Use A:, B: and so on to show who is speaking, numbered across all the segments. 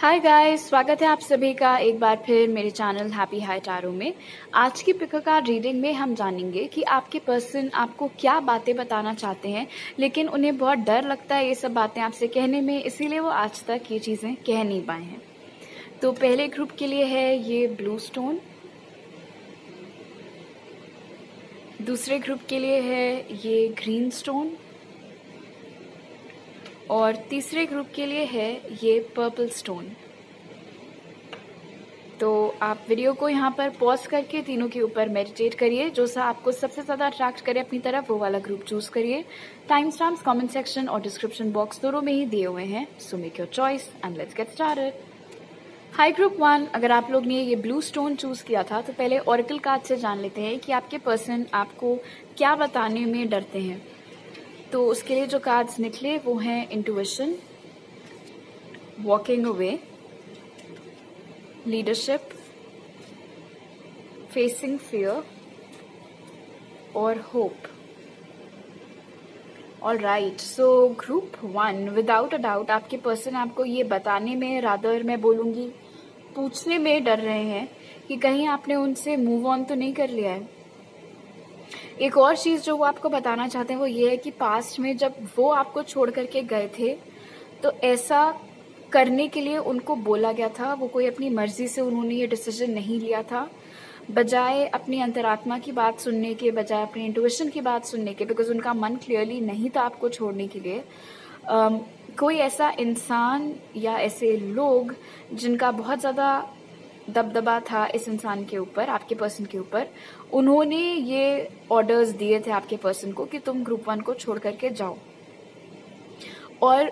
A: Hi guys, स्वागत है आप सभी का एक बार फिर मेरे चैनल हैप्पी हाई टैरो में। आज की पिक कार्ड रीडिंग में हम जानेंगे कि आपके पर्सन आपको क्या बातें बताना चाहते हैं, लेकिन उन्हें बहुत डर लगता है ये सब बातें आपसे कहने में, इसीलिए वो आज तक ये चीज़ें कह नहीं पाए हैं। तो पहले ग्रुप के लिए है ये ब्लू स्टोन, दूसरे ग्रुप के लिए है ये ग्रीन स्टोन और तीसरे ग्रुप के लिए है ये पर्पल स्टोन। तो आप वीडियो को यहाँ पर पॉज करके तीनों के ऊपर मेडिटेट करिए। जो सा आपको सबसे ज़्यादा अट्रैक्ट करे अपनी तरफ वो वाला ग्रुप चूज करिए। टाइम स्टैम्प्स कमेंट सेक्शन और डिस्क्रिप्शन बॉक्स दोनों में ही दिए हुए हैं। So make your choice and let's get started. High group 1, अगर आप लोग ने ये ब्लू स्टोन चूज किया था तो पहले ऑरेकल कार्ड से जान लेते हैं कि आपके पर्सन आपको क्या बताने में डरते हैं। तो उसके लिए जो कार्ड्स निकले वो हैं intuition, walking away, leadership, facing fear और hope. Alright, so group 1, without a doubt आपके पर्सन आपको ये बताने में, रादर मैं बोलूँगी पूछने में डर रहे हैं कि कहीं आपने उनसे मूव ऑन तो नहीं कर लिया है। एक और चीज़ जो वो आपको बताना चाहते हैं वो ये है कि पास्ट में जब वो आपको छोड़ करके गए थे तो ऐसा करने के लिए उनको बोला गया था, वो कोई अपनी मर्जी से उन्होंने ये डिसीजन नहीं लिया था। बजाय अपनी अंतरात्मा की बात सुनने के, बजाय अपनी इंट्यूशन की बात सुनने के, बिकॉज उनका मन क्लियरली नहीं था आपको छोड़ने के लिए, कोई ऐसा इंसान या ऐसे लोग जिनका बहुत ज़्यादा दबदबा था इस इंसान के ऊपर, आपके पर्सन के ऊपर, उन्होंने ये ऑर्डर्स दिए थे आपके पर्सन को कि तुम ग्रुप 1 को छोड़ करके जाओ। और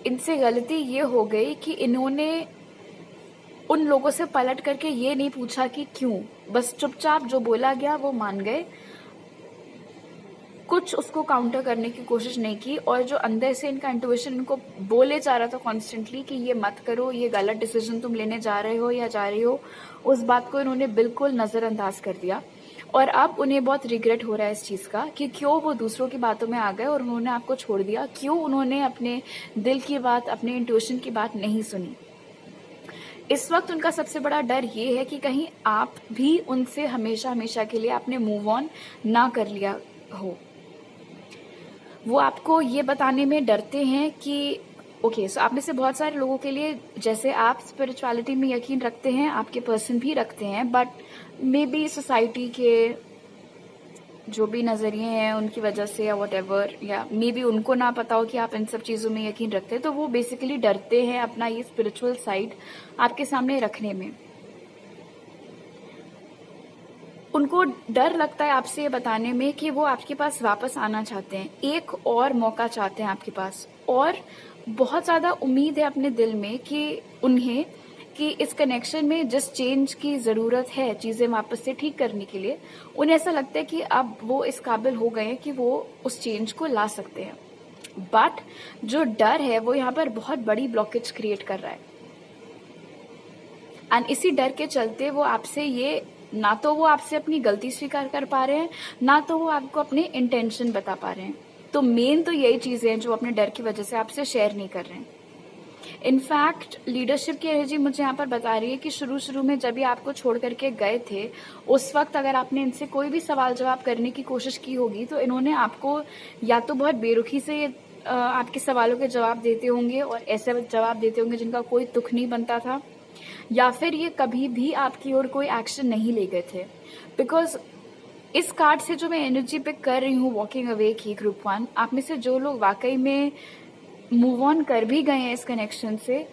A: इनसे गलती ये हो गई कि इन्होंने उन लोगों से पलट करके ये नहीं पूछा कि क्यों, बस चुपचाप जो बोला गया वो मान गए, कुछ उसको काउंटर करने की कोशिश नहीं की। और जो अंदर से इनका इंट्यूशन इनको बोले जा रहा था कॉन्स्टेंटली कि ये मत करो, ये गलत डिसीजन तुम लेने जा रहे हो या जा रही हो, उस बात को इन्होंने बिल्कुल नज़रअंदाज कर दिया। और अब उन्हें बहुत रिग्रेट हो रहा है इस चीज़ का कि क्यों वो दूसरों की बातों में आ गए और उन्होंने आपको छोड़ दिया, क्यों उन्होंने अपने दिल की बात, अपने इंट्यूशन की बात नहीं सुनी। इस वक्त उनका सबसे बड़ा डर ये है कि कहीं आप भी उनसे हमेशा हमेशा के लिए आपने मूव ऑन ना कर लिया हो। वो आपको ये बताने में डरते हैं कि ओके, सो आप में से बहुत सारे लोगों के लिए, जैसे आप स्पिरिचुअलिटी में यकीन रखते हैं, आपके पर्सन भी रखते हैं, बट मे बी सोसाइटी के जो भी नज़रिए हैं उनकी वजह से या वट एवर, या मे बी उनको ना पता हो कि आप इन सब चीज़ों में यकीन रखते हैं, तो वो बेसिकली डरते हैं अपना ये स्पिरिचुअल साइड आपके सामने रखने में। उनको डर लगता है आपसे ये बताने में कि वो आपके पास वापस आना चाहते हैं, एक और मौका चाहते हैं आपके पास, और बहुत ज़्यादा उम्मीद है अपने दिल में कि उन्हें कि इस कनेक्शन में जिस चेंज की ज़रूरत है चीज़ें वापस से ठीक करने के लिए, उन्हें ऐसा लगता है कि अब वो इस काबिल हो गए हैं कि वो उस चेंज को ला सकते हैं। बट जो डर है वो यहाँ पर बहुत बड़ी ब्लॉकेज क्रिएट कर रहा है, एंड इसी डर के चलते वो आपसे ये, ना तो वो आपसे अपनी गलती स्वीकार कर पा रहे हैं, ना तो वो आपको अपने इंटेंशन बता पा रहे हैं। तो मेन तो यही चीज़ें हैं जो अपने डर की वजह से आपसे शेयर नहीं कर रहे हैं। इनफैक्ट लीडरशिप की एनर्जी मुझे यहाँ पर बता रही है कि शुरू में जब ये आपको छोड़ करके गए थे, उस वक्त अगर आपने इनसे कोई भी सवाल जवाब करने की कोशिश की होगी तो इन्होंने आपको या तो बहुत बेरुखी से आपके सवालों के जवाब देते होंगे और ऐसे जवाब देते होंगे जिनका कोई तुक नहीं बनता था, या फिर ये कभी भी आपकी ओर कोई एक्शन नहीं ले गए थे। बिकॉज इस कार्ड से जो मैं एनर्जी पिक कर रही हूँ वॉकिंग अवे की ग्रुप 1, आप में से जो लोग वाकई में मूव ऑन कर भी गए हैं इस कनेक्शन से,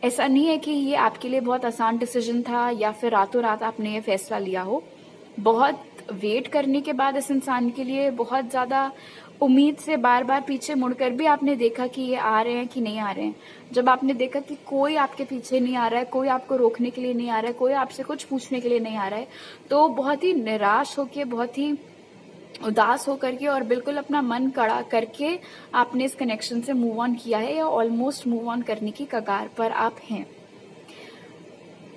A: ऐसा नहीं है कि ये आपके लिए बहुत आसान डिसीजन था या फिर रातों रात आपने ये फैसला लिया हो। बहुत वेट करने के बाद इस इंसान के लिए, बहुत ज़्यादा उम्मीद से बार बार पीछे मुड़कर भी आपने देखा कि ये आ रहे हैं कि नहीं आ रहे हैं। जब आपने देखा कि कोई आपके पीछे नहीं आ रहा है, कोई आपको रोकने के लिए नहीं आ रहा है, कोई आपसे कुछ पूछने के लिए नहीं आ रहा है, तो बहुत ही निराश होकर, बहुत ही उदास होकर के और बिल्कुल अपना मन कड़ा करके आपने इस कनेक्शन से मूव ऑन किया है, या ऑलमोस्ट मूव ऑन करने की कगार पर आप हैं।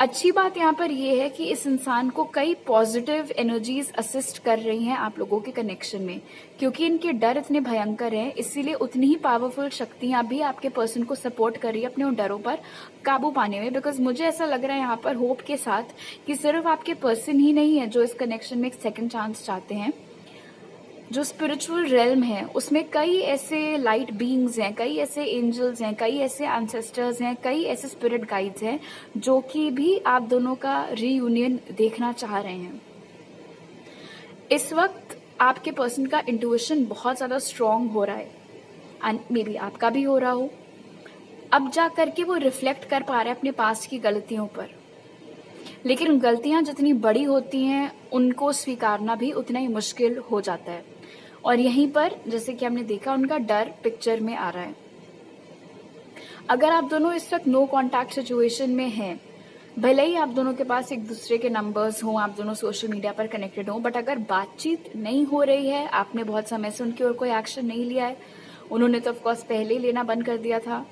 A: अच्छी बात यहाँ पर यह है कि इस इंसान को कई पॉजिटिव एनर्जीज असिस्ट कर रही हैं आप लोगों के कनेक्शन में, क्योंकि इनके डर इतने भयंकर हैं, इसीलिए उतनी ही पावरफुल शक्तियां भी आपके पर्सन को सपोर्ट कर रही है अपने उन डरों पर काबू पाने में। बिकॉज मुझे ऐसा लग रहा है यहाँ पर होप के साथ कि सिर्फ आपके पर्सन ही नहीं है जो इस कनेक्शन में एक सेकेंड चांस चाहते हैं। जो स्पिरिचुअल रेल्म है उसमें कई ऐसे लाइट बीइंग्स हैं, कई ऐसे एंजल्स हैं, कई ऐसे एंसेस्टर्स हैं, कई ऐसे स्पिरिट गाइड्स हैं जो कि भी आप दोनों का रीयूनियन देखना चाह रहे हैं। इस वक्त आपके पर्सन का इंट्यूशन बहुत ज्यादा स्ट्रांग हो रहा है एंड मे बी आपका भी हो रहा हो। अब जा करके वो रिफ्लेक्ट कर पा रहे हैं अपने पास्ट की गलतियों पर, लेकिन गलतियां जितनी बड़ी होती हैं उनको स्वीकारना भी उतना ही मुश्किल हो जाता है। और यहीं पर जैसे कि हमने देखा उनका डर पिक्चर में आ रहा है। अगर आप दोनों इस वक्त नो कांटेक्ट सिचुएशन में हैं, भले ही आप दोनों के पास एक दूसरे के नंबर्स हों, आप दोनों सोशल मीडिया पर कनेक्टेड हों, बट अगर बातचीत नहीं हो रही है, आपने बहुत समय से उनकी ओर कोई एक्शन नहीं लिया है, उन्होंने तो ऑफकोर्स पहले ही लेना बंद कर दिया था,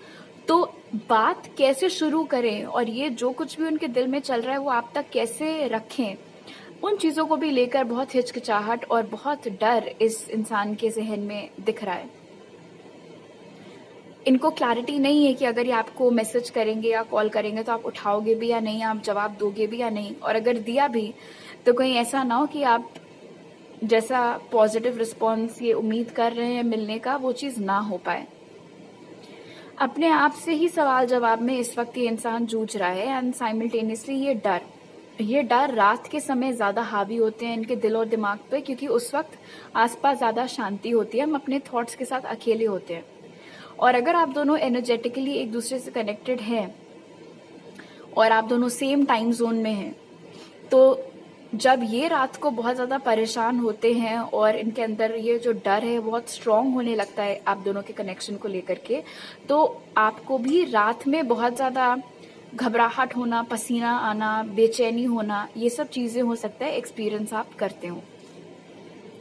A: तो बात कैसे शुरू करें और ये जो कुछ भी उनके दिल में चल रहा है वो आप तक कैसे रखें, उन चीजों को भी लेकर बहुत हिचकिचाहट और बहुत डर इस इंसान के जहन में दिख रहा है। इनको क्लैरिटी नहीं है कि अगर ये आपको मैसेज करेंगे या कॉल करेंगे तो आप उठाओगे भी या नहीं, आप जवाब दोगे भी या नहीं, और अगर दिया भी तो कहीं ऐसा ना हो कि आप जैसा पॉजिटिव रिस्पॉन्स ये उम्मीद कर रहे हैं मिलने का वो चीज ना हो पाए। अपने आप से ही सवाल जवाब में इस वक्त ये इंसान जूझ रहा है एंड साइमल्टेनियसली ये डर रात के समय ज्यादा हावी होते हैं इनके दिल और दिमाग पे, क्योंकि उस वक्त आसपास ज्यादा शांति होती है, हम अपने थॉट्स के साथ अकेले होते हैं। और अगर आप दोनों एनर्जेटिकली एक दूसरे से कनेक्टेड हैं और आप दोनों सेम टाइम जोन में हैं, तो जब ये रात को बहुत ज्यादा परेशान होते हैं और इनके अंदर ये जो डर है बहुत स्ट्रांग होने लगता है आप दोनों के कनेक्शन को लेकर के, तो आपको भी रात में बहुत ज्यादा घबराहट होना, पसीना आना, बेचैनी होना, ये सब चीजें हो सकता है एक्सपीरियंस आप करते हो।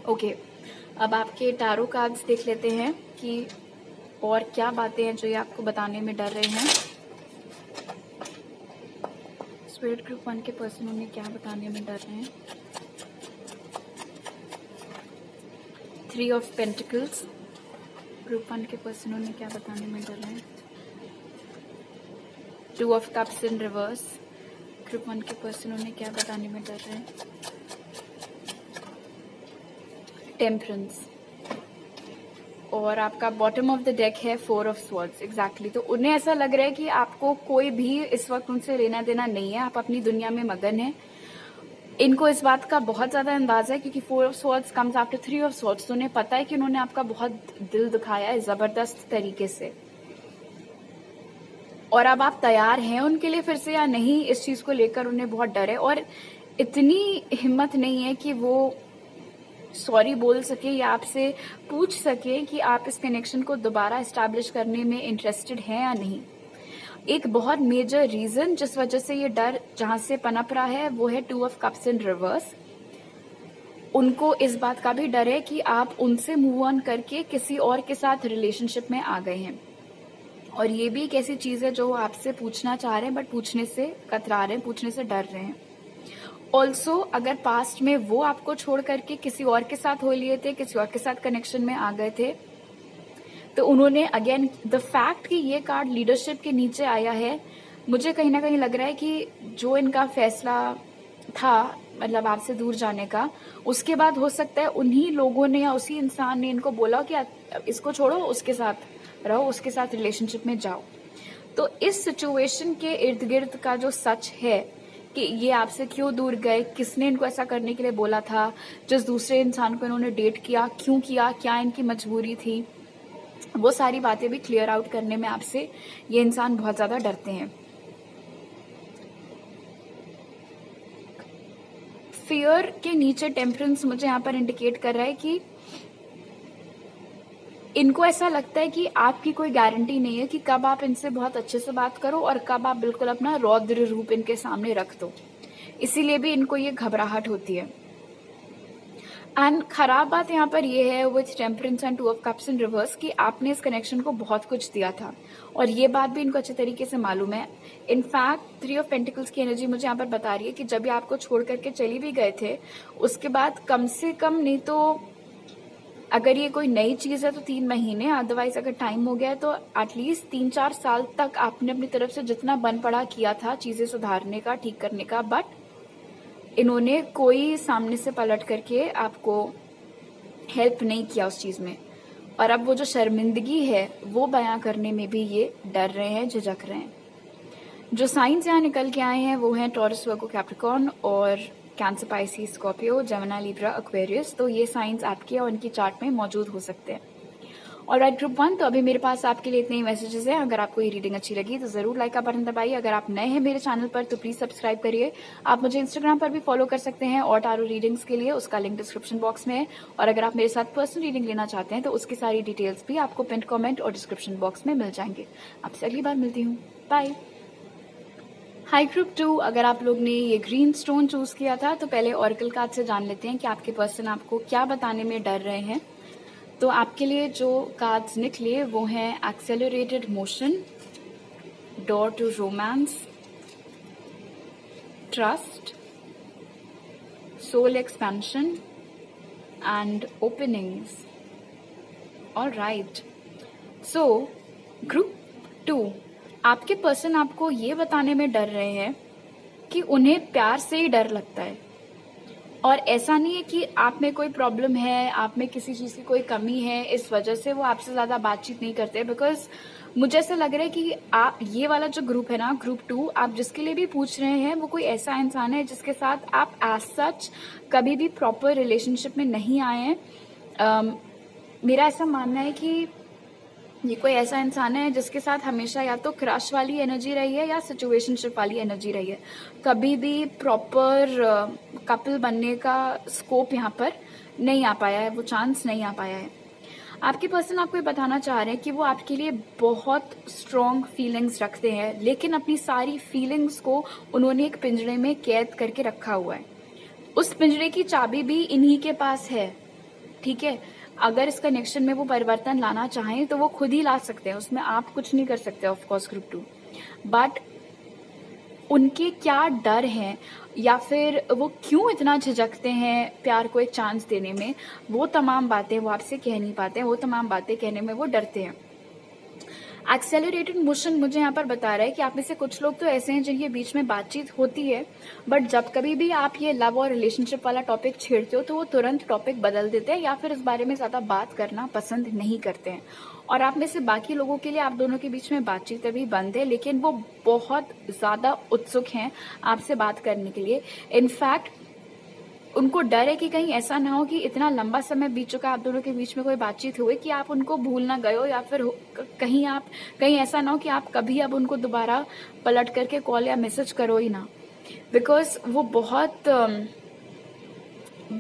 A: ओके, अब आपके टैरो कार्ड्स देख लेते हैं कि और क्या बातें हैं जो ये आपको बताने में डर रहे हैं। स्पिरिट ग्रुप 1 के पर्सन उन्हें क्या बताने में डर रहे हैं। 3 ऑफ पेंटिकल्स, ग्रुप 1 के पर्सन उन्हें क्या बताने में डर रहे हैं। 2 of cups in reverse, group 1 के पर्सन उन्हें क्या बताने में डर रहे हैं। टेम्परेंस, और आपका बॉटम ऑफ द डेक है 4 ऑफ स्वॉर्ड्स। एग्जैक्टली, तो उन्हें ऐसा लग रहा है कि आपको कोई भी इस वक्त उनसे लेना देना नहीं है, आप अपनी दुनिया में मगन हैं। इनको इस बात का बहुत ज्यादा अंदाजा है क्योंकि 4 of swords comes after 3 of swords, तो उन्हें पता है कि उन्होंने आपका बहुत दिल दुखाया है जबरदस्त तरीके से, और अब आप तैयार हैं उनके लिए फिर से या नहीं, इस चीज को लेकर उन्हें बहुत डर है। और इतनी हिम्मत नहीं है कि वो सॉरी बोल सके या आपसे पूछ सके कि आप इस कनेक्शन को दोबारा एस्टैब्लिश करने में इंटरेस्टेड हैं या नहीं। एक बहुत मेजर रीजन जिस वजह से ये डर जहां से पनप रहा है वो है 2 ऑफ कप्स इन रिवर्स। उनको इस बात का भी डर है कि आप उनसे मूव ऑन करके किसी और के साथ रिलेशनशिप में आ गए हैं, और ये भी एक ऐसी चीज है जो आपसे पूछना चाह रहे हैं बट पूछने से कतरा रहे हैं, पूछने से डर रहे हैं। ऑल्सो अगर पास्ट में वो आपको छोड़ करके किसी और के साथ हो लिए थे, किसी और के साथ कनेक्शन में आ गए थे, तो उन्होंने अगेन द फैक्ट कि ये कार्ड लीडरशिप के नीचे आया है, मुझे कहीं ना कहीं लग रहा है कि जो इनका फैसला था मतलब आपसे दूर जाने का, उसके बाद हो सकता है उन्हीं लोगों ने या उसी इंसान ने इनको बोला कि इसको छोड़ो, उसके साथ रहो, उसके साथ रिलेशनशिप में जाओ। तो इस सिचुएशन के इर्द गिर्द का जो सच है कि ये आपसे क्यों दूर गए, किसने इनको ऐसा करने के लिए बोला था, जिस दूसरे इंसान को इन्होंने डेट किया क्यों किया, क्या इनकी मजबूरी थी, वो सारी बातें भी क्लियर आउट करने में आपसे ये इंसान बहुत ज्यादा डरते हैं। फियर के नीचे टेम्परेंस मुझे यहाँ पर इंडिकेट कर रहा है कि इनको ऐसा लगता है कि आपकी कोई गारंटी नहीं है कि कब आप इनसे बहुत अच्छे से बात करो और कब आप बिल्कुल अपना रौद्र रूप इनके सामने रख दो, इसीलिए भी इनको ये घबराहट होती है। एंड खराब बात यहाँ पर ये है with temperance and 2 of cups in reverse कि आपने इस कनेक्शन को बहुत कुछ दिया था और ये बात भी इनको अच्छे तरीके से मालूम है। इनफैक्ट 3 ऑफ पेंटिकल्स की एनर्जी मुझे यहाँ पर बता रही है कि जब ये आपको छोड़ करके चली भी गए थे उसके बाद कम से कम नहीं तो अगर ये कोई नई चीज है तो 3 महीने, अदरवाइज अगर टाइम हो गया है तो एटलीस्ट 3-4 साल तक आपने अपनी तरफ से जितना बन पड़ा किया था चीजें सुधारने का, ठीक करने का, बट इन्होंने कोई सामने से पलट करके आपको हेल्प नहीं किया उस चीज में। और अब वो जो शर्मिंदगी है वो बयां करने में भी ये डर रहे हैं, झिझक रहे हैं। जो साइंस यहाँ निकल के आए हैं वो हैं टॉरस, वर्गो, कैप्रिकॉर्न और cancer, Pisces, Scorpio, Gemini, Libra, Aquarius. तो ये साइंस आपके और उनकी चार्ट में मौजूद हो सकते हैं। और राइट ग्रुप 1, तो अभी मेरे पास आपके लिए इतने ही मैसेजेस हैं। अगर आपको ये रीडिंग अच्छी लगी तो जरूर लाइक का बटन दबाइए। अगर आप नए हैं मेरे चैनल पर तो प्लीज सब्सक्राइब करिए। आप मुझे इंस्टाग्राम पर भी फॉलो कर सकते हैं और टारो रीडिंग्स के लिए उसका लिंक डिस्क्रिप्शन बॉक्स में है। और अगर आप मेरे साथ पर्सनल रीडिंग लेना चाहते हैं तो उसकी सारी डिटेल्स भी आपको पिन कमेंट और डिस्क्रिप्शन बॉक्स में मिल जाएंगे। आपसे अगली बार मिलती हूँ, बाय। हाई ग्रुप 2, अगर आप लोग ने ये ग्रीन स्टोन चूज किया था तो पहले ऑरेकल कार्ड से जान लेते हैं कि आपके पर्सन आपको क्या बताने में डर रहे हैं। तो आपके लिए जो कार्ड्स निकले वो हैं accelerated motion, door to romance, trust, soul expansion and openings. Alright, so group 2, आपके पर्सन आपको ये बताने में डर रहे हैं कि उन्हें प्यार से ही डर लगता है। और ऐसा नहीं है कि आप में कोई प्रॉब्लम है, आप में किसी चीज की कोई कमी है, इस वजह से वो आपसे ज्यादा बातचीत नहीं करते। बिकॉज मुझे ऐसा लग रहा है कि आप ये वाला जो ग्रुप है ना, ग्रुप 2, आप जिसके लिए भी पूछ रहे हैं वो कोई ऐसा इंसान है जिसके साथ आप एज सच कभी भी प्रॉपर रिलेशनशिप में नहीं आए हैं। मेरा ऐसा मानना है कि ये कोई ऐसा इंसान है जिसके साथ हमेशा या तो क्रश वाली एनर्जी रही है या सिचुएशनशिप वाली एनर्जी रही है। कभी भी प्रॉपर कपल बनने का स्कोप यहाँ पर नहीं आ पाया है, वो चांस नहीं आ पाया है। आपके पर्सन आपको ये बताना चाह रहे हैं कि वो आपके लिए बहुत स्ट्रॉन्ग फीलिंग्स रखते हैं, लेकिन अपनी सारी फीलिंग्स को उन्होंने एक पिंजरे में कैद करके रखा हुआ है। उस पिंजरे की चाबी भी इन्हीं के पास है, ठीक है। अगर इस कनेक्शन में वो परिवर्तन लाना चाहें तो वो खुद ही ला सकते हैं, उसमें आप कुछ नहीं कर सकते ऑफ कोर्स ग्रुप 2। बट उनके क्या डर हैं या फिर वो क्यों इतना झिझकते हैं प्यार को एक चांस देने में, वो तमाम बातें वो आपसे कह नहीं पाते हैं, वो तमाम बातें कहने में वो डरते हैं। एक्सेलरेटेड मोशन मुझे यहाँ पर बता रहा है कि आप में से कुछ लोग तो ऐसे हैं जिनके बीच में बातचीत होती है, बट जब कभी भी आप ये लव और रिलेशनशिप वाला टॉपिक छेड़ते हो तो वो तुरंत टॉपिक बदल देते हैं या फिर इस बारे में ज्यादा बात करना पसंद नहीं करते हैं। और आप में से बाकी लोगों के लिए आप दोनों के बीच में बातचीत अभी बंद है, लेकिन वो बहुत ज्यादा उत्सुक हैं आपसे बात करने के लिए। इनफैक्ट उनको डर है कि कहीं ऐसा ना हो कि इतना लंबा समय बीत चुका आप दोनों के बीच में कोई बातचीत हुई कि आप उनको भूल ना गए हो, या फिर कहीं ऐसा ना हो कि आप कभी अब उनको दोबारा पलट करके कॉल या मैसेज करो ही ना। बिकॉज वो बहुत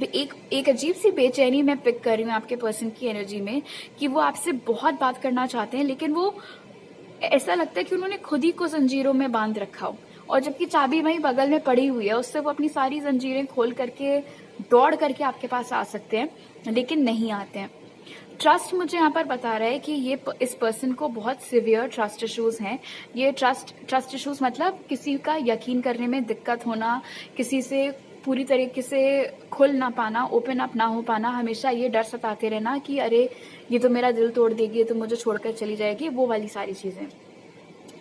A: एक अजीब सी बेचैनी मैं पिक कर रही हूँ आपके पर्सन की एनर्जी में कि वो आपसे बहुत बात करना चाहते हैं, लेकिन वो ऐसा लगता है कि उन्होंने खुद ही को जंजीरों में बांध रखा हो, और जबकि चाबी वहीं बगल में पड़ी हुई है, उससे वो अपनी सारी जंजीरें खोल करके दौड़ करके आपके पास आ सकते हैं, लेकिन नहीं आते हैं। ट्रस्ट मुझे यहाँ पर बता रहा है कि ये इस पर्सन को बहुत सिवियर ट्रस्ट इश्यूज हैं। ये ट्रस्ट इश्यूज मतलब किसी का यकीन करने में दिक्कत होना, किसी से पूरी तरीके से खुल ना पाना, ओपन अप ना हो पाना, हमेशा ये डर सताते रहना कि अरे ये तो मेरा दिल तोड़ देगी, ये तो मुझे छोड़कर चली जाएगी, वो वाली सारी चीजें,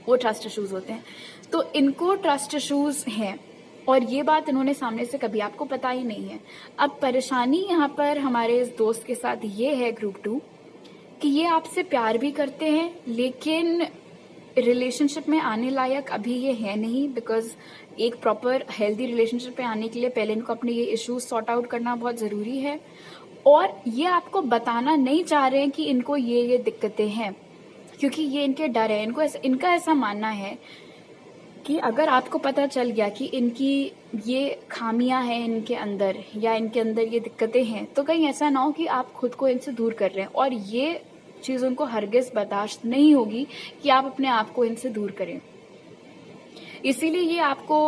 A: वो ट्रस्ट इश्यूज होते हैं। तो इनको ट्रस्ट इश्यूज हैं और ये बात इन्होंने सामने से कभी आपको पता ही नहीं है। अब परेशानी यहाँ पर हमारे इस दोस्त के साथ ये है ग्रुप 2 कि ये आपसे प्यार भी करते हैं, लेकिन रिलेशनशिप में आने लायक अभी ये है नहीं। बिकॉज एक प्रॉपर हेल्दी रिलेशनशिप में आने के लिए पहले इनको अपने ये इश्यूज सॉर्ट आउट करना बहुत जरूरी है, और ये आपको बताना नहीं चाह रहे हैं कि इनको ये दिक्कतें हैं, क्योंकि ये इनके डर है। इनका ऐसा मानना है कि अगर आपको पता चल गया कि इनकी ये खामियां हैं इनके अंदर या इनके अंदर ये दिक्कतें हैं, तो कहीं ऐसा ना हो कि आप खुद को इनसे दूर कर रहे हैं, और ये चीज उनको हरगिज बर्दाश्त नहीं होगी कि आप अपने आप को इनसे दूर करें। इसीलिए ये आपको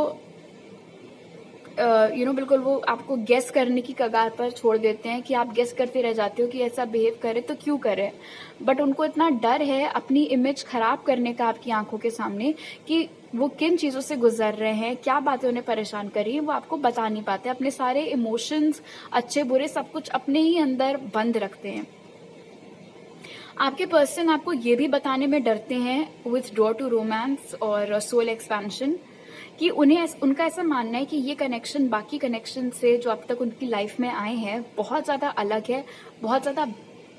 A: बिल्कुल वो आपको गेस करने की कगार पर छोड़ देते हैं कि आप गेस करते रह जाते हो कि ऐसा बिहेव करे तो क्यों करे। बट उनको इतना डर है अपनी इमेज खराब करने का आपकी आंखों के सामने कि वो किन चीज़ों से गुजर रहे हैं, क्या बातें उन्हें परेशान कर रही हैं, वो आपको बता नहीं पाते। अपने सारे इमोशंस, अच्छे बुरे, सब कुछ अपने ही अंदर बंद रखते हैं। आपके पर्सन आपको ये भी बताने में डरते हैं विथड्रॉ टू रोमांस और सोल एक्सपेंशन, कि उनका ऐसा मानना है कि ये कनेक्शन बाकी कनेक्शन से जो अब तक उनकी लाइफ में आए हैं बहुत ज़्यादा अलग है, बहुत ज़्यादा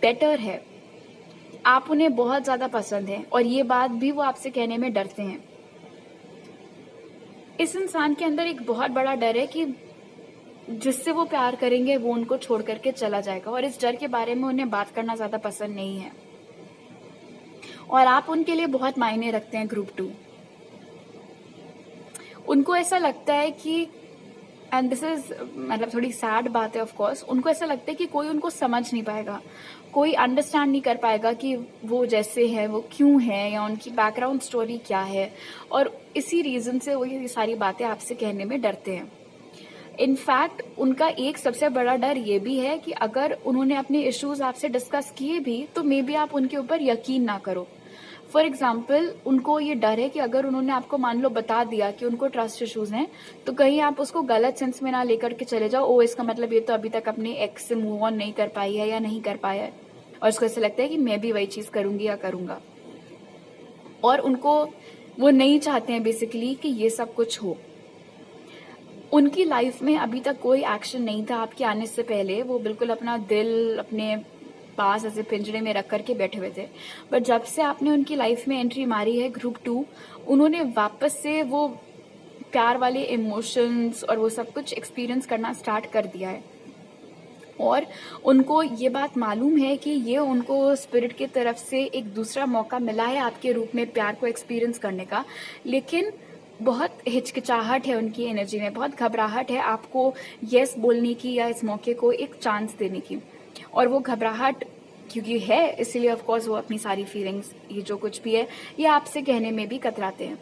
A: बेटर है। आप उन्हें बहुत ज़्यादा पसंद है और ये बात भी वो आपसे कहने में डरते हैं। इस इंसान के अंदर एक बहुत बड़ा डर है कि जिससे वो प्यार करेंगे वो उनको छोड़ करके चला जाएगा, और इस डर के बारे में उन्हें बात करना ज़्यादा पसंद नहीं है। और आप उनके लिए बहुत मायने रखते हैं ग्रुप 2। उनको ऐसा लगता है कि, एंड दिस इज मतलब थोड़ी सैड बात है ऑफ कोर्स, उनको ऐसा लगता है कि कोई उनको समझ नहीं पाएगा, कोई अंडरस्टैंड नहीं कर पाएगा कि वो जैसे है वो क्यों है, या उनकी बैकग्राउंड स्टोरी क्या है, और इसी रीजन से वो ये सारी बातें आपसे कहने में डरते हैं। इनफैक्ट उनका एक सबसे बड़ा डर ये भी है कि अगर उन्होंने अपने इश्यूज आपसे डिस्कस किए भी तो मे बी आप उनके ऊपर यकीन ना करो। फॉर एग्जाम्पल, उनको ये डर है कि अगर उन्होंने आपको मान लो बता दिया कि उनको ट्रस्ट इश्यूज हैं, तो कहीं आप उसको गलत सेंस में ना लेकर के चले जाओ, ओ इसका मतलब ये तो अभी तक अपने एक्स से मूव ऑन नहीं कर पाई है या नहीं कर पाया है, और उसको ऐसा लगता है कि मैं भी वही चीज करूंगी या करूंगा। और उनको वो नहीं चाहते हैं बेसिकली कि ये सब कुछ हो। उनकी लाइफ में अभी तक कोई एक्शन नहीं था आपके आने से पहले, वो बिल्कुल अपना दिल अपने पास ऐसे पिंजरे में रख करके बैठे हुए थे। बट जब से आपने उनकी लाइफ में एंट्री मारी है ग्रुप 2, उन्होंने वापस से वो प्यार वाले इमोशंस और वो सब कुछ एक्सपीरियंस करना स्टार्ट कर दिया है। और उनको ये बात मालूम है कि ये उनको स्पिरिट की तरफ से एक दूसरा मौका मिला है आपके रूप में प्यार को एक्सपीरियंस करने का, लेकिन बहुत हिचकिचाहट है उनकी एनर्जी में, बहुत घबराहट है आपको यस बोलने की या इस मौके को एक चांस देने की। और वो घबराहट क्योंकि है, इसलिए ऑफ कोर्स वो अपनी सारी फीलिंग्स, ये जो कुछ भी है, ये आपसे कहने में भी कतराते हैं।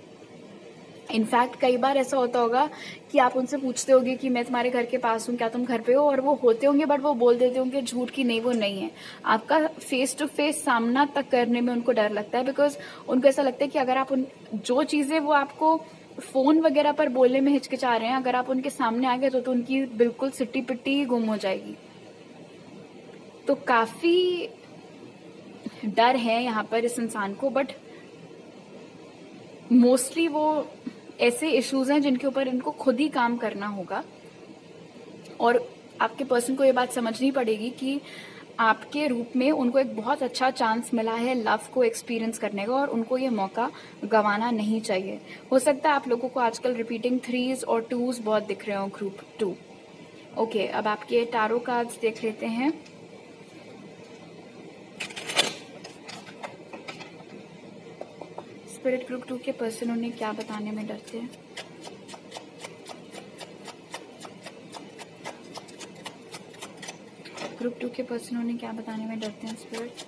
A: इनफैक्ट कई बार ऐसा होता होगा कि आप उनसे पूछते होगे कि मैं तुम्हारे घर के पास हूँ, क्या तुम घर पे हो, और वो होते होंगे बट वो बोल देते होंगे झूठ की नहीं वो नहीं है। आपका फेस टू फेस सामना तक करने में उनको डर लगता है, बिकॉज उनको ऐसा लगता है कि अगर आप जो चीजें वो आपको फोन वगैरह पर बोलने में हिचकिचा रहे हैं, अगर आप उनके सामने आ गए तो उनकी बिल्कुल सिट्टी पिट्टी ही गुम हो जाएगी। तो काफी डर है यहाँ पर इस इंसान को, बट मोस्टली वो ऐसे इश्यूज हैं जिनके ऊपर इनको खुद ही काम करना होगा। और आपके पर्सन को ये बात समझनी पड़ेगी कि आपके रूप में उनको एक बहुत अच्छा चांस मिला है लव को एक्सपीरियंस करने का, और उनको ये मौका गंवाना नहीं चाहिए। हो सकता है आप लोगों को आजकल रिपीटिंग 3s और 2s बहुत दिख रहे हो ग्रुप 2। ओके, अब आपके टारो कार्ड्स देख लेते हैं। स्पिरिट ग्रुप 2 के पर्सन उन्हें क्या बताने में डरते हैं? ग्रुप 2 के पर्सन उन्हें क्या बताने में डरते हैं spirit?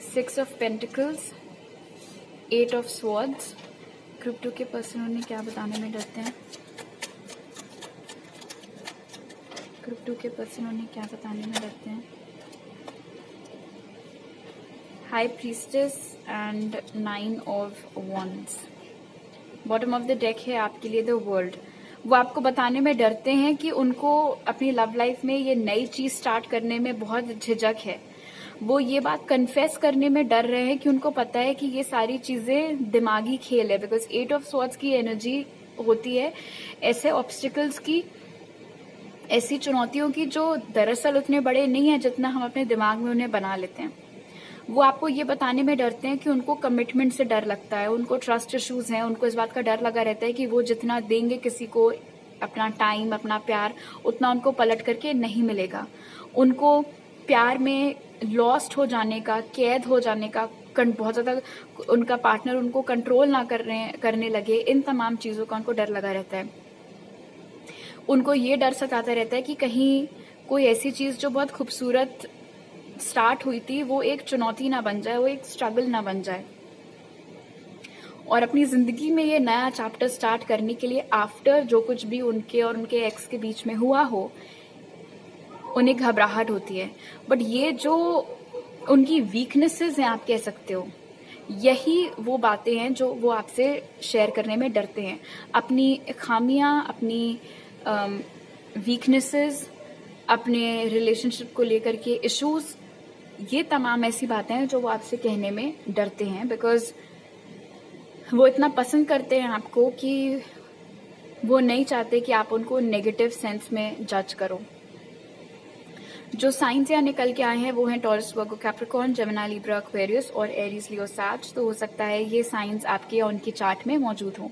A: 6 of pentacles, 8 of swords. Group 2 के पर्सन उन्हें क्या बताने में डरते हैं? ग्रुप 2 के पर्सन उन्हें क्या बताने में डरते हैं? High priestess and 9 of wands. Bottom of the deck है आपके लिए द वर्ल्ड। वो आपको बताने में डरते हैं कि उनको अपनी लव लाइफ में ये नई चीज स्टार्ट करने में बहुत झिझक है। वो ये बात कन्फेस करने में डर रहे हैं कि उनको पता है कि ये सारी चीजें दिमागी खेल है, बिकॉज 8 ऑफ स्वॉर्ड्स की एनर्जी होती है ऐसे ऑब्स्टिकल्स की, ऐसी चुनौतियों की जो दरअसल उतने बड़े नहीं है जितना हम अपने दिमाग में उन्हें बना लेते हैं। वो आपको ये बताने में डरते हैं कि उनको कमिटमेंट से डर लगता है, उनको ट्रस्ट इश्यूज हैं, उनको इस बात का डर लगा रहता है कि वो जितना देंगे किसी को अपना टाइम, अपना प्यार, उतना उनको पलट करके नहीं मिलेगा। उनको प्यार में लॉस्ट हो जाने का, कैद हो जाने का, बहुत ज्यादा उनका पार्टनर उनको कंट्रोल ना करने लगे, इन तमाम चीजों का उनको डर लगा रहता है। उनको ये डर सताता रहता है कि कहीं कोई ऐसी चीज जो बहुत खूबसूरत स्टार्ट हुई थी वो एक चुनौती ना बन जाए, वो एक स्ट्रगल ना बन जाए। और अपनी ज़िंदगी में ये नया चैप्टर स्टार्ट करने के लिए आफ्टर जो कुछ भी उनके और उनके एक्स के बीच में हुआ हो, उन्हें घबराहट होती है। बट ये जो उनकी वीकनेसेस हैं, आप कह सकते हो, यही वो बातें हैं जो वो आपसे शेयर करने में डरते हैं। अपनी खामियां, अपनी वीकनेसेस, अपने रिलेशनशिप को लेकर के इश्यूज, ये तमाम ऐसी बातें हैं जो वो आपसे कहने में डरते हैं, बिकॉज वो इतना पसंद करते हैं आपको कि वो नहीं चाहते कि आप उनको नेगेटिव सेंस में जज करो। जो साइंस यहाँ निकल के आए हैं वो हैं टॉरस, वर्गो, कैप्रिकॉर्न, जेमिनी, लिब्रा, एक्वेरियस और एरीज, लियो, सैज। तो हो सकता है ये साइंस आपके और उनकी चार्ट में मौजूद हो।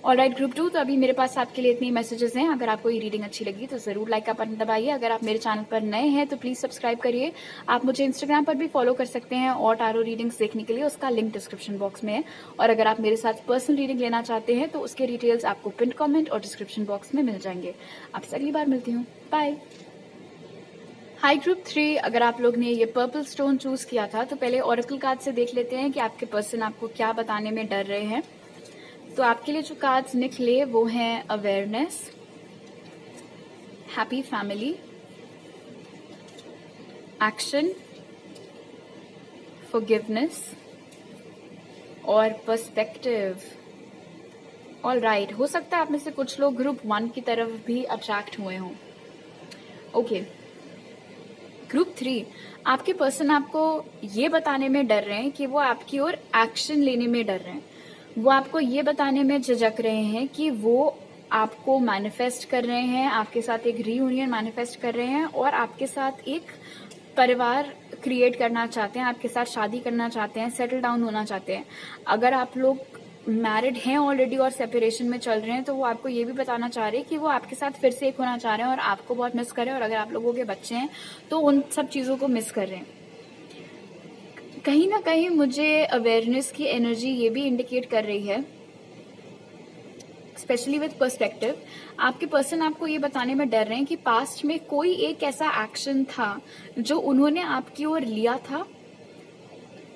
A: ऑलराइट ग्रुप 2, तो अभी मेरे पास आपके लिए इतनी मैसेजेस हैं। अगर आपको ये रीडिंग अच्छी लगी तो जरूर लाइक का बटन दबाइए। अगर आप मेरे चैनल पर नए हैं तो प्लीज सब्सक्राइब करिए। आप मुझे इंस्टाग्राम पर भी फॉलो कर सकते हैं और टारो रीडिंग्स देखने के लिए उसका लिंक डिस्क्रिप्शन बॉक्स में है। और अगर आप मेरे साथ पर्सनल रीडिंग लेना चाहते हैं तो उसके डिटेल्स आपको पिन कमेंट और डिस्क्रिप्शन बॉक्स में मिल जाएंगे। आपसे अगली बार मिलती हूँ, बाय। हाई ग्रुप 3, अगर आप लोग ने ये पर्पल स्टोन चूज किया था तो पहले ऑरेकल कार्ड से देख लेते हैं कि आपके पर्सन आपको क्या बताने में डर रहे हैं। तो आपके लिए जो कार्ड्स निकले वो हैं awareness, happy family, action, forgiveness और पर्सपेक्टिव। ऑलराइट, हो सकता है आप में से कुछ लोग ग्रुप 1 की तरफ भी अट्रैक्ट हुए हों। ओके, ग्रुप 3, आपके पर्सन आपको ये बताने में डर रहे हैं कि वो आपकी ओर एक्शन लेने में डर रहे हैं। वो आपको ये बताने में झिझक रहे हैं कि वो आपको मैनिफेस्ट कर रहे हैं, आपके साथ एक रीयूनियन मैनिफेस्ट कर रहे हैं और आपके साथ एक परिवार क्रिएट करना चाहते हैं, आपके साथ शादी करना चाहते हैं, सेटल डाउन होना चाहते हैं। अगर आप लोग मैरिड हैं ऑलरेडी और सेपरेशन में चल रहे हैं तो वो आपको ये भी बताना चाह रहे हैं कि वो आपके साथ फिर से एक होना चाह रहे हैं और आपको बहुत मिस कर रहे हैं। और अगर आप लोगों के बच्चे हैं तो उन सब चीजों को मिस कर रहे हैं। कहीं ना कहीं मुझे अवेयरनेस की एनर्जी ये भी इंडिकेट कर रही है, स्पेशली विथ पर्सपेक्टिव। आपके पर्सन आपको ये बताने में डर रहे हैं कि पास्ट में कोई एक ऐसा एक्शन था जो उन्होंने आपकी ओर लिया था,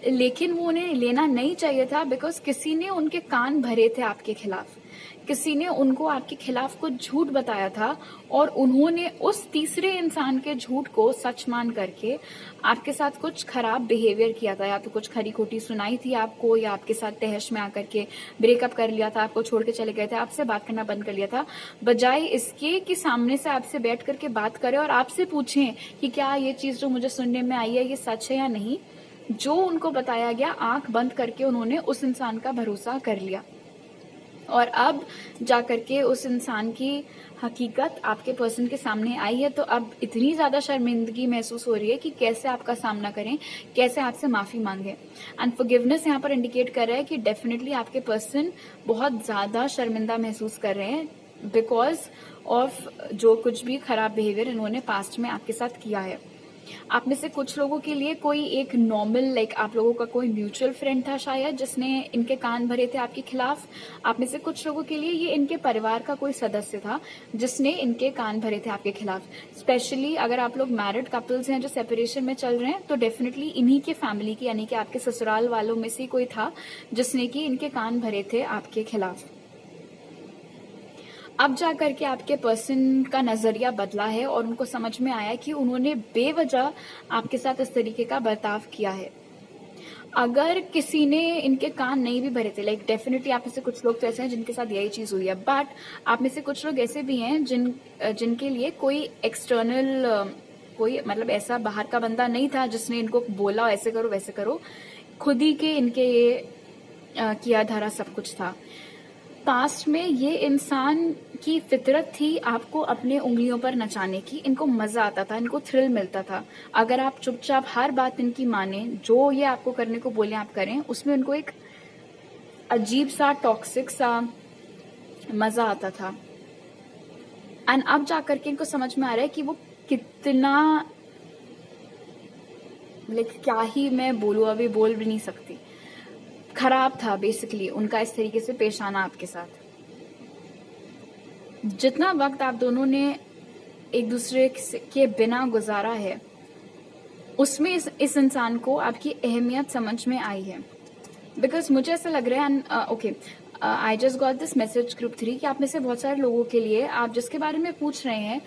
A: लेकिन वो उन्हें लेना नहीं चाहिए था बिकॉज किसी ने उनके कान भरे थे आपके खिलाफ। किसी ने उनको आपके खिलाफ कुछ झूठ बताया था और उन्होंने उस तीसरे इंसान के झूठ को सच मान करके आपके साथ कुछ खराब बिहेवियर किया था, या तो कुछ खरी खोटी सुनाई थी आपको, या आपके साथ तहश में आकर के ब्रेकअप कर लिया था, आपको छोड़ के चले गए थे, आपसे बात करना बंद कर लिया था। बजाय इसके कि सामने से आपसे बैठ करके बात करें और आपसे पूछें कि क्या ये चीज जो मुझे सुनने में आई है ये सच है या नहीं, जो उनको बताया गया आंख बंद करके उन्होंने उस इंसान का भरोसा कर लिया और अब जाकर के उस इंसान की हकीकत आपके पर्सन के सामने आई है। तो अब इतनी ज्यादा शर्मिंदगी महसूस हो रही है कि कैसे आपका सामना करें, कैसे आपसे माफी मांगे। एंड फॉरगिवनेस यहाँ पर इंडिकेट कर रहा है कि डेफिनेटली आपके पर्सन बहुत ज्यादा शर्मिंदा महसूस कर रहे हैं बिकॉज ऑफ जो कुछ भी खराब बिहेवियर इन्होंने पास्ट में आपके साथ किया है। आप में से कुछ लोगों के लिए कोई एक नॉर्मल लाइक आप लोगों का कोई म्यूचुअल फ्रेंड था शायद जिसने इनके कान भरे थे आपके खिलाफ। आप में से कुछ लोगों के लिए ये इनके परिवार का कोई सदस्य था जिसने इनके कान भरे थे आपके खिलाफ। स्पेशली अगर आप लोग मैरिड कपल्स हैं जो सेपरेशन में चल रहे हैं तो डेफिनेटली इन्हीं के फैमिली की यानी कि आपके ससुराल वालों में से कोई था जिसने कि इनके कान भरे थे आपके खिलाफ। अब जाकर के आपके पर्सन का नजरिया बदला है और उनको समझ में आया कि उन्होंने बेवजह आपके साथ इस तरीके का बर्ताव किया है। अगर किसी ने इनके कान नहीं भी भरे थे, लाइक डेफिनेटली आप में से कुछ लोग तो ऐसे हैं जिनके साथ यही चीज हुई है, बट आप में से कुछ लोग ऐसे भी हैं जिनके लिए कोई एक्सटर्नल कोई मतलब ऐसा बाहर का बंदा नहीं था जिसने इनको बोला ऐसे करो वैसे करो, खुद ही के इनके ये किया धारा सब कुछ था। पास्ट में ये इंसान की फितरत थी आपको अपने उंगलियों पर नचाने की। इनको मजा आता था, इनको थ्रिल मिलता था। अगर आप चुपचाप हर बात इनकी माने, जो ये आपको करने को बोले आप करें, उसमें उनको एक अजीब सा टॉक्सिक सा मजा आता था। एंड अब जाकर के इनको समझ में आ रहा है कि वो कितना लाइक क्या ही मैं बोलूं, अभी बोल भी नहीं सकती, खराब था बेसिकली उनका इस तरीके से पेश आना आपके साथ। जितना वक्त आप दोनों ने एक दूसरे के बिना गुजारा है उसमें इस इंसान को आपकी अहमियत समझ में आई है। बिकॉज मुझे ऐसा लग रहा है, okay, I just got this message group 3 कि आप में से बहुत सारे लोगों के लिए आप जिसके बारे में पूछ रहे हैं,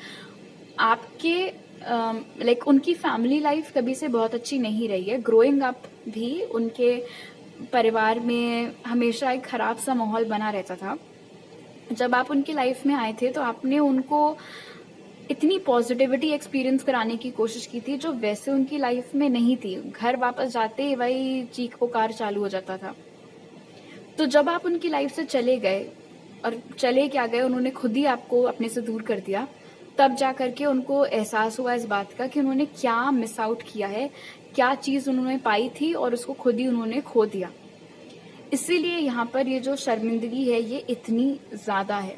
A: आपके लाइक उनकी फैमिली लाइफ कभी से बहुत अच्छी नहीं रही है। ग्रोइंग अप भी उनके परिवार में हमेशा एक खराब सा माहौल बना रहता था। जब आप उनकी लाइफ में आए थे तो आपने उनको इतनी पॉजिटिविटी एक्सपीरियंस कराने की कोशिश की थी जो वैसे उनकी लाइफ में नहीं थी। घर वापस जाते ही वही चीख पुकार चालू हो जाता था। तो जब आप उनकी लाइफ से चले गए, और चले क्या गए, उन्होंने खुद ही आपको अपने से दूर कर दिया, तब जा करके उनको एहसास हुआ इस बात का कि उन्होंने क्या मिस आउट किया है, क्या चीज उन्होंने पाई थी और उसको खुद ही उन्होंने खो दिया। इसीलिए यहाँ पर ये जो शर्मिंदगी है ये इतनी ज्यादा है।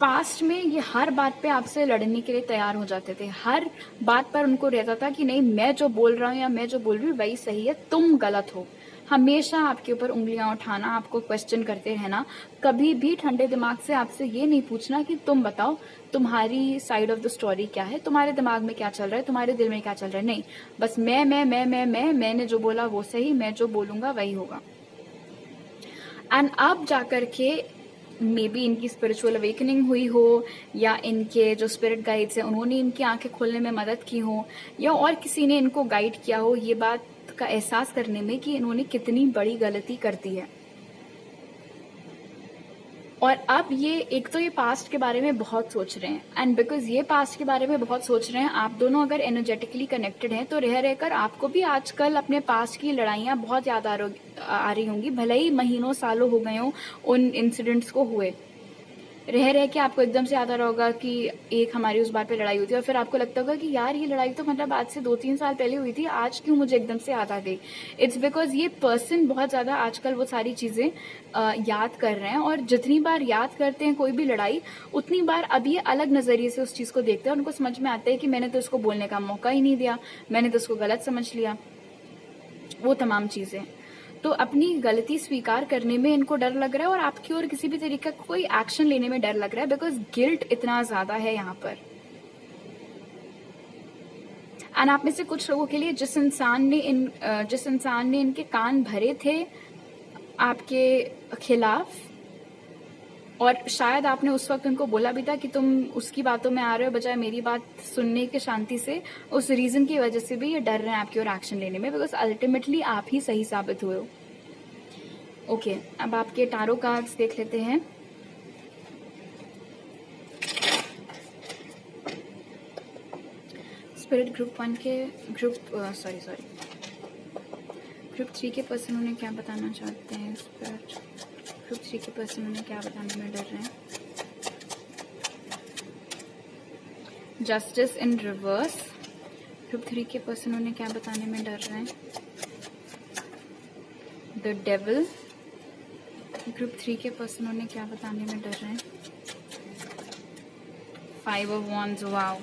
A: पास्ट में ये हर बात पे आपसे लड़ने के लिए तैयार हो जाते थे। हर बात पर उनको रहता था कि नहीं, मैं जो बोल रहा हूँ या मैं जो बोल रही हूँ वही सही है, तुम गलत हो। हमेशा आपके ऊपर उंगलियां उठाना, आपको क्वेश्चन करते रहना। कभी भी ठंडे दिमाग से आपसे ये नहीं पूछना कि तुम बताओ तुम्हारी साइड ऑफ द स्टोरी क्या है, तुम्हारे दिमाग में क्या चल रहा है, तुम्हारे दिल में क्या चल रहा है। नहीं, बस मैंने जो बोला वो सही, मैं जो बोलूंगा वही होगा। एंड अब जाकर के मे बी इनकी स्पिरिचुअल अवेकनिंग हुई हो, या इनके जो स्पिरिट गाइड्स हैं उन्होंने इनकी आंखें खोलने में मदद की हो, या और किसी ने इनको गाइड किया हो ये बात का एहसास करने में कि इन्होंने कितनी बड़ी गलती कर दी है। और अब ये पास्ट के बारे में बहुत सोच रहे हैं, एंड बिकॉज ये पास्ट के बारे में बहुत सोच रहे हैं, आप दोनों अगर एनर्जेटिकली कनेक्टेड हैं तो रह रहकर आपको भी आजकल अपने पास्ट की लड़ाइयां बहुत याद आ रही होंगी, भले ही महीनों सालों हो गए हों उन इंसिडेंट्स को हुए। रह के आपको एकदम से याद आ रहा होगा कि एक हमारी उस बात पे लड़ाई हुई थी, और फिर आपको लगता होगा कि यार ये लड़ाई तो मतलब आज से 2-3 साल पहले हुई थी, आज क्यों मुझे एकदम से याद आ गई। इट्स बिकॉज ये पर्सन बहुत ज्यादा आजकल वो सारी चीजें याद कर रहे हैं, और जितनी बार याद करते हैं कोई भी लड़ाई, उतनी बार अब ये अलग नजरिए से उस चीज को देखते हैं। उनको समझ में आता है कि मैंने तो उसको बोलने का मौका ही नहीं दिया, मैंने तो उसको गलत समझ लिया, वो तमाम चीजें। तो अपनी गलती स्वीकार करने में इनको डर लग रहा है, और आपकी और किसी भी तरीके का कोई एक्शन लेने में डर लग रहा है, बिकॉज गिल्ट इतना ज्यादा है यहाँ पर। एंड आप में से कुछ लोगों के लिए जिस इंसान ने इनके कान भरे थे आपके खिलाफ, और शायद आपने उस वक्त उनको बोला भी था कि तुम उसकी बातों में आ रहे हो बजाय मेरी बात सुनने के शांति से, उस रीजन की वजह से भी ये डर रहे हैं आपकी ओर एक्शन लेने में, बिकॉज अल्टीमेटली आप ही सही साबित हुए हो। ओके, अब आपके टारो कार्ड्स देख लेते हैं। स्पिरिट ग्रुप 1 के ग्रुप 3 के पर्सन उन्हें क्या बताना चाहते हैं। स्पिरिट ग्रुप 3 के पर्सन उन्हें क्या बताने में डर रहे हैं। जस्टिस इन रिवर्स, ग्रुप 3 के पर्सन उन्हें क्या बताने में डर रहे हैं। द डेविल, ग्रुप 3 के पर्सन उन्हें क्या बताने में डर रहे हैं। 5 ऑफ वॉन्ड्स, वाओ,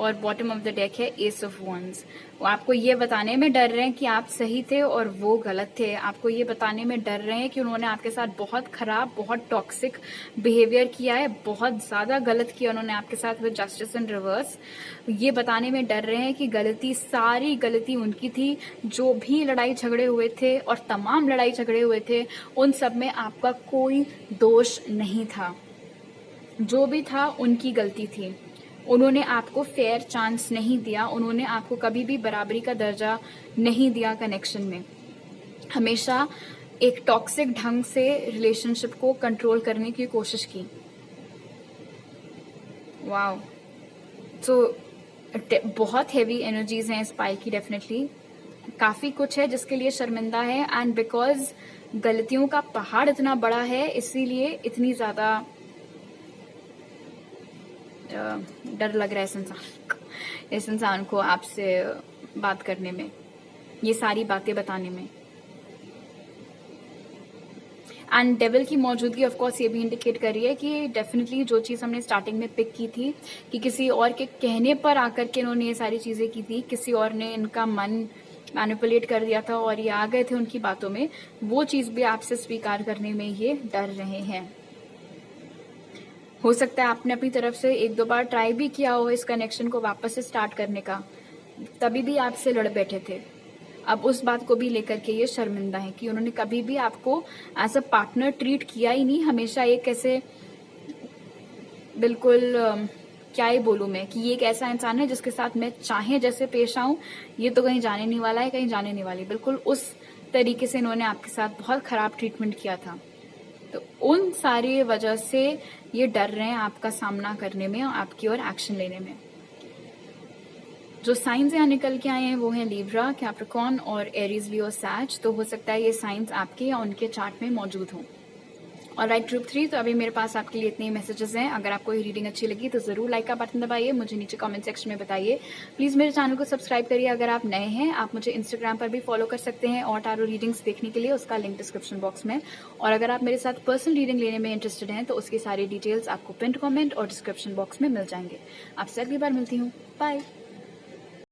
A: और बॉटम ऑफ द डेक है एस ऑफ वॉन्ड्स। वो आपको ये बताने में डर रहे हैं कि आप सही थे और वो गलत थे। आपको ये बताने में डर रहे हैं कि उन्होंने आपके साथ बहुत खराब, बहुत टॉक्सिक बिहेवियर किया है, बहुत ज्यादा गलत किया उन्होंने आपके साथ विद जस्टिस इन रिवर्स। ये बताने में डर रहे हैं कि सारी गलती उनकी थी। जो भी लड़ाई झगड़े हुए थे और तमाम लड़ाई झगड़े हुए थे उन सब में आपका कोई दोष नहीं था। जो भी था उनकी गलती थी। उन्होंने आपको फेयर चांस नहीं दिया, उन्होंने आपको कभी भी बराबरी का दर्जा नहीं दिया कनेक्शन में। हमेशा एक टॉक्सिक ढंग से रिलेशनशिप को कंट्रोल करने की कोशिश की। वाओ, तो बहुत हेवी एनर्जीज हैं इस पाई की। डेफिनेटली काफी कुछ है जिसके लिए शर्मिंदा है, एंड बिकॉज गलतियों का पहाड़ इतना बड़ा है इसीलिए इतनी ज्यादा डर लग रहा है इस इंसान को आपसे बात करने में, ये सारी बातें बताने में। एंड डेविल की मौजूदगी ऑफ कोर्स ये भी इंडिकेट कर रही है कि डेफिनेटली जो चीज हमने स्टार्टिंग में पिक की थी कि किसी और के कहने पर आकर के इन्होंने ये सारी चीजें की थी, किसी और ने इनका मन मैनिपुलेट कर दिया था और ये आ गए थे उनकी बातों में, वो चीज भी आपसे स्वीकार करने में ये डर रहे हैं। हो सकता है आपने अपनी तरफ से 1-2 बार ट्राई भी किया हो इस कनेक्शन को वापस से स्टार्ट करने का, तभी भी आपसे लड़ बैठे थे। अब उस बात को भी लेकर के ये शर्मिंदा है कि उन्होंने कभी भी आपको एज अ पार्टनर ट्रीट किया ही नहीं, हमेशा एक ऐसे बिल्कुल क्या ही बोलूं मैं कि ये एक ऐसा इंसान है जिसके साथ मैं चाहे जैसे पेश आऊं, ये तो कहीं जाने नहीं वाला है, कहीं जाने नहीं वाली, बिल्कुल उस तरीके से इन्होंने आपके साथ बहुत खराब ट्रीटमेंट किया था। तो उन सारी वजह से ये डर रहे हैं आपका सामना करने में और आपकी ओर एक्शन लेने में। जो साइंस यहाँ निकल के आए हैं वो है लिब्रा, कैप्रिकॉर्न और एरीज, लियो, सैज। तो हो सकता है ये साइंस आपके या उनके चार्ट में मौजूद हो। और राइट ग्रुप 3, तो अभी मेरे पास आपके लिए इतने ही मैसेजेस हैं। अगर आपको ये रीडिंग अच्छी लगी तो जरूर लाइक का बटन दबाइए, मुझे नीचे कमेंट सेक्शन में बताइए। प्लीज मेरे चैनल को सब्सक्राइब करिए। अगर आप नए हैं, आप मुझे इंस्टाग्राम पर भी फॉलो कर सकते हैं और टारो रीडिंग्स देखने के लिए उसका लिंक डिस्क्रिप्शन बॉक्स में। और अगर आप मेरे साथ पर्सनल रीडिंग लेने में इंटरेस्टेड हैं तो उसकी सारी डिटेल्स आपको पिन कमेंट और डिस्क्रिप्शन बॉक्स में मिल जाएंगे। आपसे अगली बार मिलती हूँ, बाय।